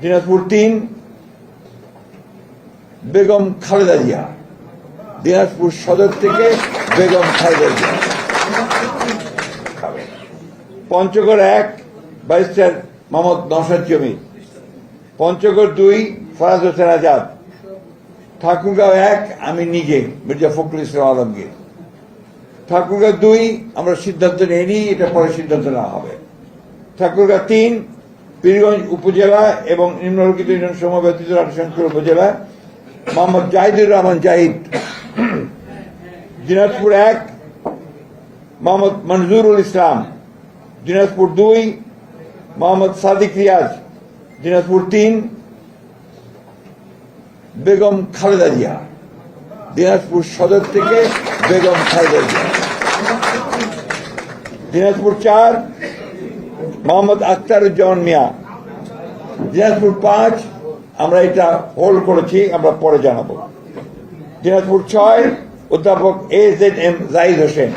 দিনাজপুর 3 বেগম খালেদা জিয়া। দিনাজপুর সদর থেকে বেগম খালেদা জিয়া। পঞ্চগড় 1 ব্যারিস্টার মোহাম্মদ নওশাদ জমির। পঞ্চগড় 2 ফরাজ হোসেন আজাদ। ঠাকুরগাঁও 1 আমি নিজে মির্জা ফখরুল ইসলাম আলমগীর। ঠাকুরগাঁও 2 আমরা সিদ্ধান্ত নিইনি, এটা পরে সিদ্ধান্ত নেওয়া হবে। ঠাকুরগাঁও 3 পীরগঞ্জ উপজেলা এবং নিম্নলিখিত ইউনিয়ন সমূহ ব্যতীত রাজশাহী উপজেলা মোহাম্মদ জাহিদুর রহমান জাহিদ। দিনাজপুর 1 মোহাম্মদ মনজুরুল ইসলাম। দিনাজপুর 2 মোহাম্মদ সাদিক রিয়াজ। দিনাজপুর 3 বেগম খালেদা জিয়া। দিনাজপুর সদর থেকে বেগম খালেদা জিয়া। দিনাজপুর 4 মোহাম্মদ আখতারুজ্জামান মিয়া। দিনাজপুর 5 আমরা এটা হোল্ড করেছি, আমরা পরে জানাবো। দিনাজপুর 6 অধ্যাপক AZM জাহিদ হোসেন।